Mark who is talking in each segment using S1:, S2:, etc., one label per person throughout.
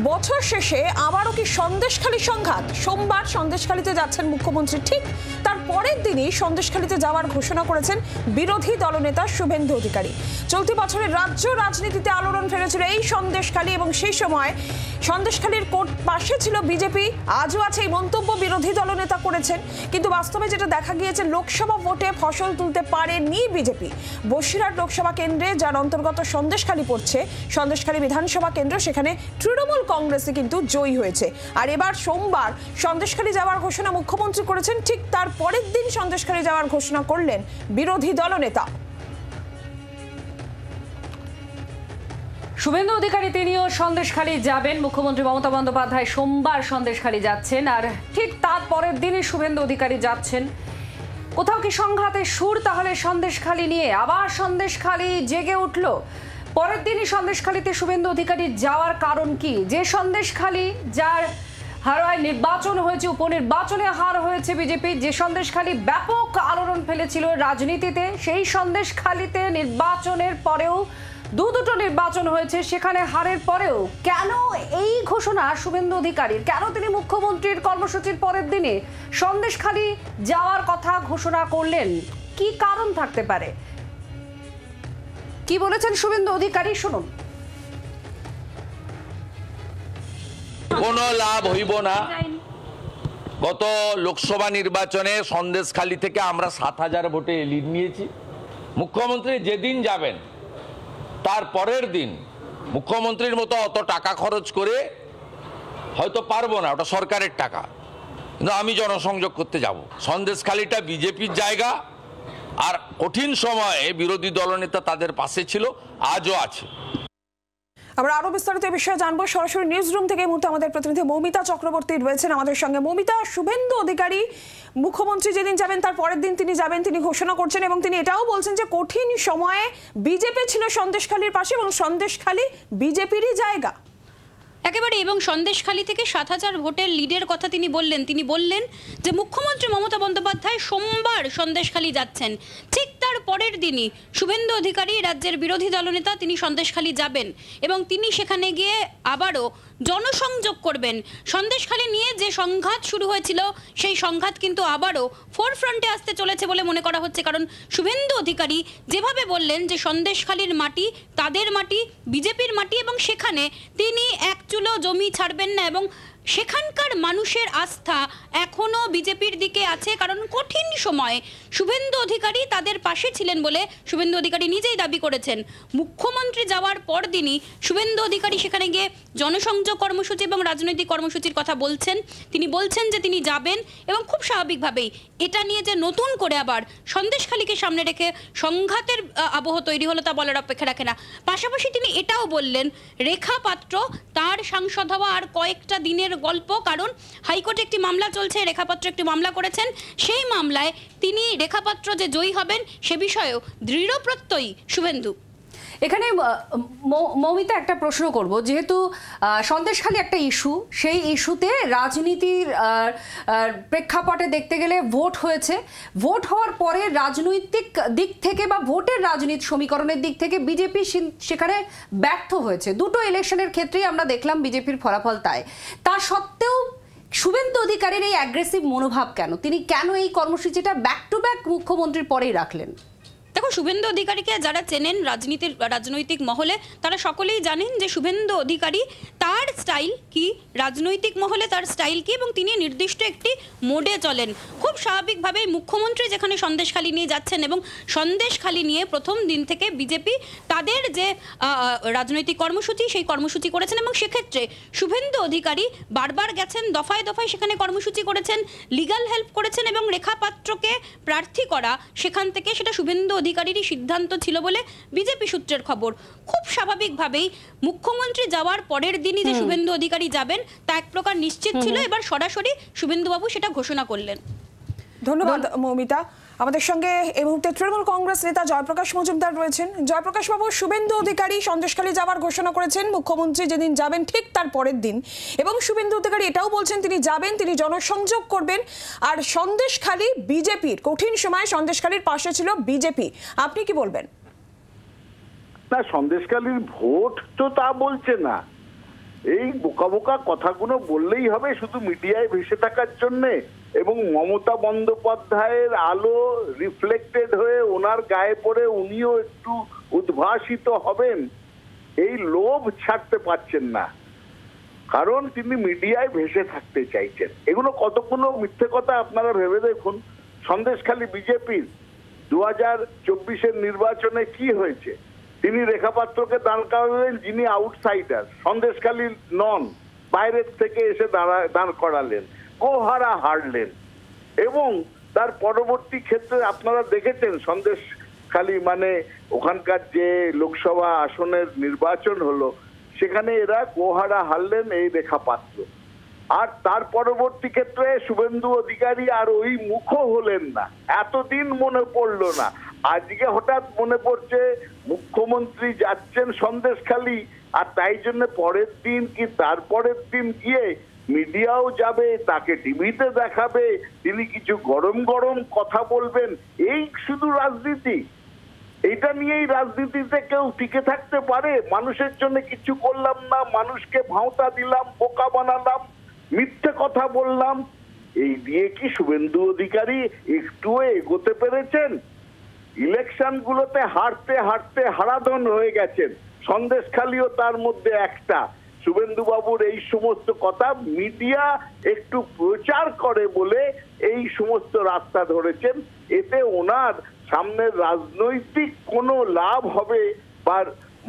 S1: বছর শেষে আবারও কি সন্দেশখালী সংঘাত? সোমবার সন্দেশখালীতে যাচ্ছেন মুখ্যমন্ত্রী, ঠিক তার পরের দিনই সন্দেশখালীতে যাওয়ার ঘোষণা করেছেন বিরোধী দলনেতা শুভেন্দু অধিকারী। চলতি বছরের রাজ্য রাজনীতিতে আলোড়ন ফেলেছিল এই সন্দেশখালী, এবং সেই সময় সন্দেশখালীর কোর্ট পাশে ছিল বিজেপি, আজও আছে এই মন্তব্য বিরোধী দলনেতা করেছেন। কিন্তু বাস্তবে যেটা দেখা গিয়েছে, লোকসভা ভোটে ফসল তুলতে পারেনি বিজেপি। বসিরহাট লোকসভা কেন্দ্রে, যার অন্তর্গত সন্দেশখালী পড়ছে, সন্দেশখালী বিধানসভা কেন্দ্র, সেখানে তৃণমূল কংগ্রেসে কিন্তু জয়ী হয়েছে। আর এবার সোমবার সন্দেশখালী যাওয়ার ঘোষণা মুখ্যমন্ত্রী করেছেন, ঠিক তার পরের দিন সন্দেশখালী যাওয়ার ঘোষণা করলেন বিরোধী দলনেতা
S2: শুভেন্দু অধিকারী। তিনিও সন্দেশখালী যাবেন। মুখ্যমন্ত্রী মমতা বন্দ্যোপাধ্যায় সোমবার সন্দেশখালী যাচ্ছেন, আর ঠিক তার পরের দিনই শুভেন্দু অধিকারী যাচ্ছেন। কোথাও কি সংঘাতের সুর তাহলে সন্দেশখালী নিয়ে? আবার সন্দেশখালী জেগে উঠল। পরের দিনই সন্দেশখালীতে শুভেন্দু অধিকারী যাওয়ার কারণ কি? যে সন্দেশখালী যার হারায় নির্বাচন হয়েছে, উপনির্বাচনে হার হয়েছে বিজেপি, যে সন্দেশখালী ব্যাপক আলোড়ন ফেলেছিল রাজনীতিতে, সেই সন্দেশখালীতে নির্বাচনের পরেও দুটো নির্বাচন হয়েছে, সেখানে হারের পরেও কেন এই ঘোষণা শুভেন্দু অধিকারীর? কেন তিনি মুখ্যমন্ত্রীর কর্মসূচির পরের দিনে সন্দেশখালী যাওয়ার কথা ঘোষণা করলেন? কি কারণ থাকতে পারে? কি বলেছেন শুভেন্দু অধিকারী, শুনুন।
S3: কোনো লাভ হইব না। গত লোকসভা নির্বাচনে সন্দেশখালী থেকে আমরা 7000 ভোটে লিড নিয়েছি। মুখ্যমন্ত্রী যেদিন যাবেন তার পরের দিন মুখ্যমন্ত্রীর মতো অত টাকা খরচ করে হয়তো পারবো না, ওটা সরকারের টাকা, কিন্তু আমি জনসংযোগ করতে যাব। সন্দেশখালীটা বিজেপির জায়গা, আর কঠিন সময়ে বিরোধী দলনেতা তাদের পাশে ছিল, আজও আছে।
S1: আমরা আরো বিস্তারিত বিষয়ে জানবো। সরাসরি নিউজ রুম থেকে এই মুহূর্তে আমাদের প্রতিনিধি মৌমিতা চক্রবর্তী রয়েছেন আমাদের সঙ্গে। মৌমিতা, শুভেন্দু অধিকারী মুখ্যমন্ত্রী যেদিন যাবেন তার পরের দিন তিনি যাবেন, তিনি ঘোষণা করছেন, এবং তিনি এটাও বলছেন যে কঠিন সময়ে বিজেপি ছিল সন্দেশখালীর পাশে, এবং সন্দেশখালী বিজেপিরই জায়গা
S4: একেবারে। এবং সন্দেশখালী থেকে 7000 ভোটের লিডের কথা তিনি বললেন যে মুখ্যমন্ত্রী মমতা বন্দ্যোপাধ্যায় সোমবার সন্দেশখালী যাচ্ছেন, ঠিক তার পরের দিনই শুভেন্দু অধিকারী রাজ্যের বিরোধী দলনেতা, তিনি সন্দেশখালী যাবেন এবং তিনি সেখানে গিয়ে আবারও জনসংযোগ করবেন। সন্দেশখালী নিয়ে যে সংঘাত শুরু হয়েছিল, সেই সংঘাত কিন্তু আবারও ফোরফ্রন্টে আসতে চলেছে বলে মনে করা হচ্ছে, কারণ শুভেন্দু অধিকারী যেভাবে বললেন যে সন্দেশখালীর মাটি তাদের মাটি, বিজেপির মাটি, এবং সেখানে তিনি এক চুলো জমি ছাড়বেন না, এবং সেখানকার মানুষের আস্থা এখনও বিজেপির দিকে আছে, কারণ কঠিন সময়ে শুভেন্দু অধিকারী তাদের পাশে ছিলেন বলে শুভেন্দু অধিকারী নিজেই দাবি করেছেন। মুখ্যমন্ত্রী যাওয়ার পর দিনই শুভেন্দু অধিকারী সেখানে গিয়ে জনসংযোগ কর্মসূচি এবং রাজনৈতিক কর্মসূচির কথা বলছেন। তিনি বলছেন যে তিনি যাবেন, এবং খুব স্বাভাবিকভাবেই এটা নিয়ে যে নতুন করে আবার সন্দেশখালীকে সামনে রেখে সংঘাতের আবহ তৈরি হলো তা বলার অপেক্ষা রাখে না। পাশাপাশি তিনি এটাও বললেন, রেখা পাত্র তার সাংসদ হওয়া আর কয়েকটা দিনের গল্প, কারণ হাইকোর্টে একটি মামলা চলছে, রেখাপাত্র একটি মামলা করেছেন, সেই মামলায় তিনি রেখাপাত্র যে জয়ী হবেন সে বিষয়েও দৃঢ় প্রত্যয়ী শুভেন্দু।
S2: এখানে মৌমিতা একটা প্রশ্ন করব, যেহেতু সন্দেশখালী একটা ইস্যু, সেই ইস্যুতে রাজনীতির প্রেক্ষাপটে দেখতে গেলে ভোট হয়েছে, ভোট হওয়ার পরে রাজনৈতিক দিক থেকে বা ভোটের রাজনীতি সমীকরণের দিক থেকে বিজেপি সেখানে ব্যর্থ হয়েছে। দুটো ইলেকশনের ক্ষেত্রেই আমরা দেখলাম বিজেপির ফলাফল তাই। তা সত্ত্বেও শুভেন্দু অধিকারীর এই অ্যাগ্রেসিভ মনোভাব কেন? তিনি কেন এই কর্মসূচিটা ব্যাক টু ব্যাক মুখ্যমন্ত্রীর পরেই রাখলেন?
S4: দেখো, শুভেন্দু অধিকারীকে যারা চেনেন রাজনৈতিক মহলে, তারা সকলেই জানেন যে শুভেন্দু অধিকারী তার স্টাইল কি, রাজনৈতিক মহলে তার স্টাইল কি, এবং তিনি নির্দিষ্ট একটি মোডে চলেন। খুব স্বাভাবিকভাবেই মুখ্যমন্ত্রী যেখানে সন্দেশখালী নিয়ে যাচ্ছেন, এবং সন্দেশখালী নিয়ে প্রথম দিন থেকে বিজেপি তাদের যে রাজনৈতিক কর্মসূচি, সেই কর্মসূচি করেছেন, এবং সেক্ষেত্রে শুভেন্দু অধিকারী বারবার গেছেন, দফায় দফায় সেখানে কর্মসূচি করেছেন, লিগাল হেল্প করেছেন, এবং রেখাপাত্রকে প্রার্থী করা সেখান থেকে সেটা শুভেন্দু অধিকারীরই সিদ্ধান্ত ছিল বলে বিজেপি সূত্রের খবর। খুব স্বাভাবিকভাবেই মুখ্যমন্ত্রী যাওয়ার পরের দিনই যে শুভেন্দু অধিকারী যাবেন তা এক প্রকার নিশ্চিত ছিল। এবার সরাসরি শুভেন্দুবাবু সেটা ঘোষণা করলেন।
S1: ধন্যবাদ মৌমিতা। আমাদের সঙ্গে এই মুহূর্তে তৃণমূল কংগ্রেস নেতা জয়প্রকাশ মজুমদার রয়েছেন। জয়প্রকাশ বাবু, শুভেন্দু অধিকারী সন্দেশখালী যাওয়ার ঘোষণা করেছেন, মুখ্যমন্ত্রী যেদিন যাবেন ঠিক তার পরের দিন, এবং শুভেন্দু অধিকারী এটাও বলছেন তিনি যাবেন, তিনি জনসংযোগ করবেন, আর সন্দেশখালী বিজেপির, কঠিন সময় সন্দেশখালীর পাশে ছিল বিজেপি। আপনি কি বলবেন?
S5: না, সন্দেশখালীর ভোট তো তা বলছে না, এই বোকা বোকা কথাগুলো বললেই হবে শুধু মিডিয়ায় ভেসে থাকার জন্যে, এবং মমতা বন্দ্যোপাধ্যায়ের আলো রিফ্লেক্টেড হয়ে ওনার গায়ে পড়ে উনিও একটু উদ্ভাসিত হবেন, এই লোভ ছাড়তে পারছেন না, কারণ তিনি মিডিয়ায় ভেসে থাকতে চাইছেন। এগুলো কতগুলো মিথ্যে কথা আপনারা ভেবে দেখুন। সন্দেশখালী বিজেপির 2024-এর নির্বাচনে কি হয়েছে? তিনি রেখা পাত্রকে দাঁড় করালেন যিনি আউটসাইডার, সন্দেশখালী নন, বাইরের থেকে এসে দাঁড় করালেন, গোহারা হারলেন। এবং তার পরবর্তী ক্ষেত্রে আপনারা দেখেছেন সন্দেশখালী মানে ওখানকার যে লোকসভা আসনের নির্বাচন হলো সেখানে এরা গোহারা হারলেন এই রেখা পাত্র। আর তার পরবর্তী ক্ষেত্রে শুভেন্দু অধিকারী আর ওই মুখও হলেন না, এতদিন মনে পড়লো না, আজকে হঠাৎ মনে পড়ছে মুখ্যমন্ত্রী যাচ্ছেন সন্দেশখালী, আর তাই জন্য পরের দিন কি তারপরের দিন গিয়ে মিডিয়াও যাবে, তাকে টিভিতে দেখাবে, তিনি কিছু গরম গরম কথা বলবেন। এই শুধু রাজনীতি, এইটা নিয়েই রাজনীতিতে কেউ টিকে থাকতে পারে? মানুষের জন্য কিছু করলাম না, মানুষকে ভাঁওতা দিলাম, বোকা বানালাম, মিথ্যে কথা বললাম, এই দিয়ে কি শুভেন্দু অধিকারী একটুও এগোতে পেরেছেন? ইলেকশন গুলোতে হারতে হারতে হারাধন হয়ে গেছেন, সন্দেশখালীও তার মধ্যে একটা। শুভেন্দু বাবুর এই সমস্ত কথা মিডিয়া একটু প্রচার করে বলে এই সমস্ত রাস্তা ধরেছেন, এতে ওনার সামনের রাজনৈতিক কোনো লাভ হবে বা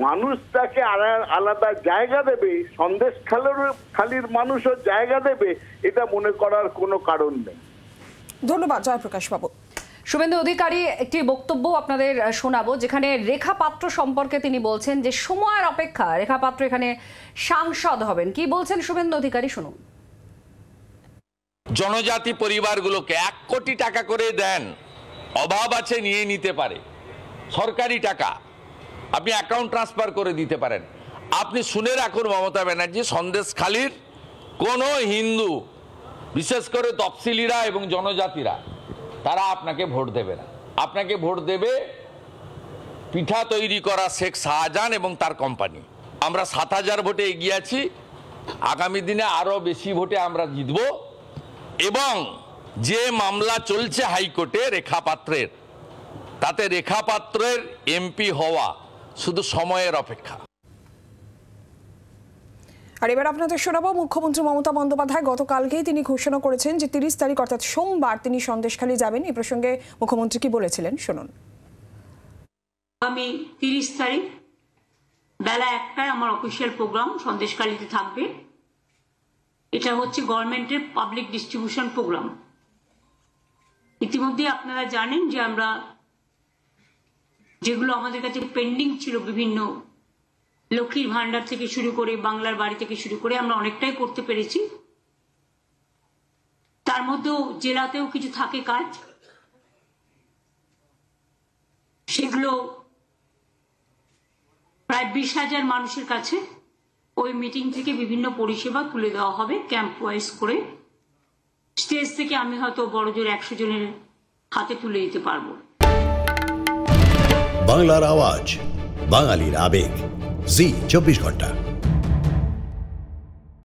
S5: মানুষ তাকে আলাদা জায়গা দেবে, সন্দেশখালীর মানুষও জায়গা দেবে, এটা মনে করার কোনো কারণ নেই।
S1: ধন্যবাদ জয়প্রকাশ বাবু।
S2: শুভেন্দু অধিকারী একটি বক্তব্য আপনাদের শোনাবো, যেখানে রেখা পাত্র সম্পর্কে তিনি বলছেন যে সময়ের অপেক্ষা, রেখা পাত্র এখানে সাংসদ হবেন। কি বলছেন শুভেন্দু অধিকারী শুনুন।
S3: জনজাতি পরিবারগুলোকে 1 কোটি টাকা করে দেন, অভাব আছে নিয়ে নিতে পারে, সরকারি টাকা আপনি অ্যাকাউন্ট ট্রান্সফার করে দিতে পারেন। আপনি শুনে রাখুন মমতা ব্যানার্জি, সন্দেশখালীর কোনো হিন্দু, বিশেষ করে তফসিলিরা এবং জনজাতিরা, তারা আপনাকে ভোট দেবে না। আপনাকে ভোট দেবে পিঠা তৈরি করা শেখ শাহজাহান এবং তার কোম্পানি। আমরা 7000 ভোটে এগিয়ে আছি, আগামী দিনে আরও বেশি ভোটে আমরা জিতব। এবং যে মামলা চলছে হাইকোর্টে রেখা পাত্রের, তাতে রেখা পাত্রের এমপি হওয়া শুধু সময়ের অপেক্ষা।
S1: আর এবার আপনাদের শোনাবো, মুখ্যমন্ত্রী মমতা বন্দ্যোপাধ্যায় গতকালকেই তিনি ঘোষণা করেছেন যে 30 তারিখ অর্থাৎ সোমবার তিনি সন্দেশখালী যাবেন। এই প্রসঙ্গে মুখ্যমন্ত্রী কি বলেছিলেন শুনুন।
S6: আগামী 30 তারিখ বেলা 1টায় আমার অফিসিয়াল প্রোগ্রাম সন্দেশখালীতে থাকবে। এটা হচ্ছে গভর্নমেন্টের পাবলিক ডিস্ট্রিবিউশন প্রোগ্রাম। ইতিমধ্যে আপনারা জানেন যে আমরা যেগুলো আমাদের কাছে পেন্ডিং ছিল, বিভিন্ন লক্ষ্মীর ভান্ডার থেকে শুরু করে বাংলার বাড়ি থেকে শুরু করে আমরা অনেকটাই করতে পেরেছি। তার মধ্যেও জেলাতেও কিছু থাকে কাজ, সেগুলো প্রায় 20,000 মানুষের কাছে ওই মিটিং থেকে বিভিন্ন পরিষেবা তুলে দেওয়া হবে ক্যাম্প ওয়াইজ করে। স্টেজ থেকে আমি হয়তো বড় জোর 100 জনের হাতে তুলে দিতে পারবো।
S7: বাংলার আওয়াজ, বাঙালির আবেগ, জি 24 ঘন্টা।